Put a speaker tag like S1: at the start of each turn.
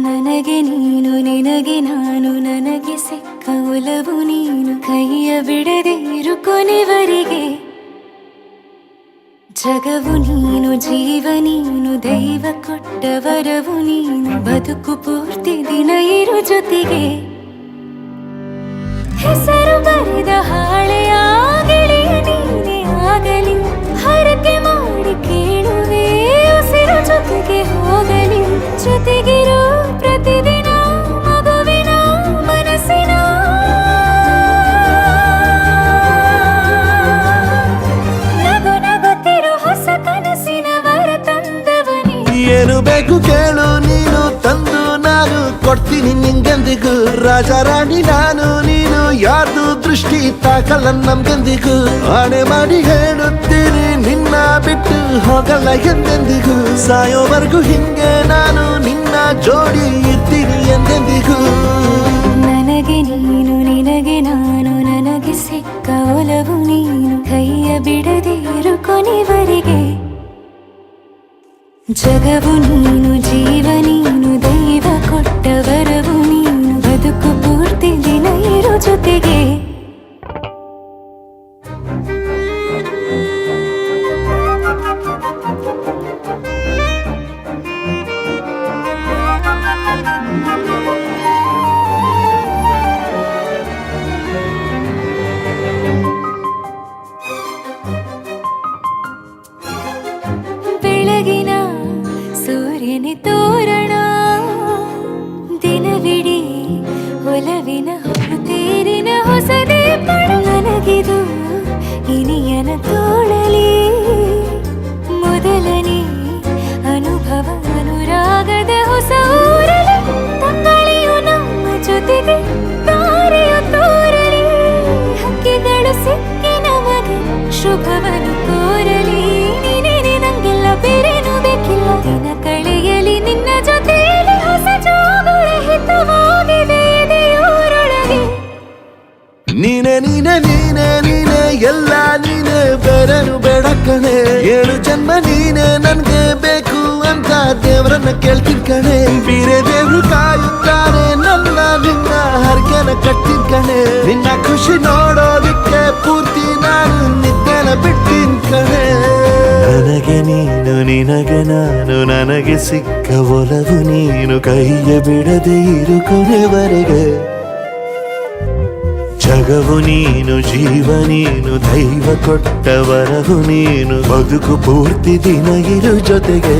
S1: ನನಗೆ ನೀನು ನಿನಗೆ ನಾನು ನನಗೆ ಸಿಕ್ಕ ಒಲವು ನೀನು ಕೈಯ ಬಿಡದೆ ಇರು ಕೊನೆವರೆಗೆ ಜಗವು ನೀನು ಜೀವ ನೀನು ದೈವ ಕೊಟ್ಟ ವರವು ನೀನು ಬದುಕು ಪೂರ್ತಿ ದಿನ ಇರು ಜೊತೆಗೆ ಹೆಸರು ಬರೆದ ಹಾಳೆಯ ಗೆಳೆಯ ನೀನೇ ಆಗಲಿ ಹರಕೆ ಮಾಡಿ ಕೇಳುವೆ ಉಸಿರು ಜೊತೆಗೆ ಹೋಗಲಿ ಜೊತೆಗಿರೋ ಪ್ರತಿದಿನ ಮಗುವಿನ ಮನಸ್ಸಿನ ನಗು ನಗುತ್ತಿರೋ ಹೊಸ ಕನಸಿನ ವರ ತಂದವನೇ
S2: ಏನು ಬೇಕು ಕೇಳು ನೀನು ತಂದು ನಾನು ಕೊಡ್ತೀನಿ ನಿಂಗೆಂದಿಗೂ ರಾಜ ರಾಣಿ ನಾನು ನೀನು ಯಾರ್ದು ದೃಷ್ಟಿ ತಾಕಲ್ಲ ನಮ್ಗೆಂದಿಗೂ ಆಣೆ ಮಾಡಿ ಹೇಳುತ್ತೀನಿ ನಿನ್ನ ಬಿಟ್ಟು ಹೋಗಲ್ಲ ಎಂದೆಂದಿಗೂ ಸಾಯೋವರೆಗೂ ಹಿಂಗೆ ನಾನು ನಿನ್ನ ಜೋಡಿ ಇರ್ತೀನಿ ಎಂದೆಂದಿಗೂ
S1: ನನಗೆ ನೀನು ನಿನಗೆ ನಾನು ನನಗೆ ಸಿಕ್ಕ ಒಲವು ನೀನು ಕೈಯ ಬಿಡದೆ ಇರು ಕೊನೆವರೆಗೆ ಜಗವು ನೀನು ಜೀವ ನೀನು ದೈವ ಕೊಟ್ಟ ವರವು ನೀನು ಬದುಕು ಪೂರ್ತಿ ದಿನ ಇರು ಜೊತೆಗೆ ಬೆಳಗಿನ ಸೂರ್ಯನೇ ತೋರಣ ದಿನವಿಡೀ ಒಲವಿನ ತೇರಿನ ಹೊಸದೇ ಪಡ ನನಗಿದು ಇನಿಯನ ತೋಳಲಿ ಮೊದಲನೇ ಅನುಭವ ಅನುರಾಗದ ಹೊಸ ಊರಲಿ ತಂಗಳಿಯು ನಮ್ಮ ಜೊತೆಗೆ ತಾರೆಯು ತೋರಲಿ ಹಕ್ಕಿಗಳು ಸಿಕ್ಕಿ ನಮಗೆ ಶುಭವನ್ನು ಕೋರಲಿ ನೀನೇನೆ ನಂಗೆಲ್ಲ ಬೇರೇನು ಬೇಕಿಲ್ಲ ದಿನ ಕಳೆಯಲಿ ನಿನ್ನ ಜೊತೆಯಲ್ಲಿ ಹೊಸ ಜೋಗುಳ ಹಿತವಾಗಿದೆ ಇದೆಯೂರೊಳಗೆ
S2: ನೀನೆ ನೀನೆ ನೀನೆ ನೀನೆ ಎಲ್ಲ ನೀನೆ ಬೇರೆನು ಬೇಡ ಕಣೆ ಏಳು ಜನ್ಮ ನೀನೆ ನನ್ಗೆ ಬೇಕು ಅಂತ ದೇವರನ್ನ ಕೇಳ್ತೀನಿ ಕಣೆ ಬೇರೆ ದೇವ್ರು ಕಾಯುತ್ತಾರೆ ನನ್ನ ನಿನ್ನ ಹರ್ಗೆನ ಕಟ್ತೀನಿ ಕಣೆ ನಿನ್ನ ಖುಷಿ ನೋಡೋದಿಕ್ಕೆ ಪೂರ್ತಿ ನಾನು ನಿದ್ದೆನ ಬಿಟ್ಟಿನ್ ಕಣೆ ನನಗೆ ನೀನು ನಿನಗೆ ನಾನು ನನಗೆ ಸಿಕ್ಕ ಒಲವು ನೀನು ಕೈಯ ಬಿಡದೆ ಇರು ಕೊನೆವರೆಗೆ ಜಗವು ನೀನು ಜೀವ ನೀನು ದೈವ ಕೊಟ್ಟ ವರವು ನೀನು ಬದುಕು ಪೂರ್ತಿ ದಿನ ಇರು ಜೊತೆಗೆ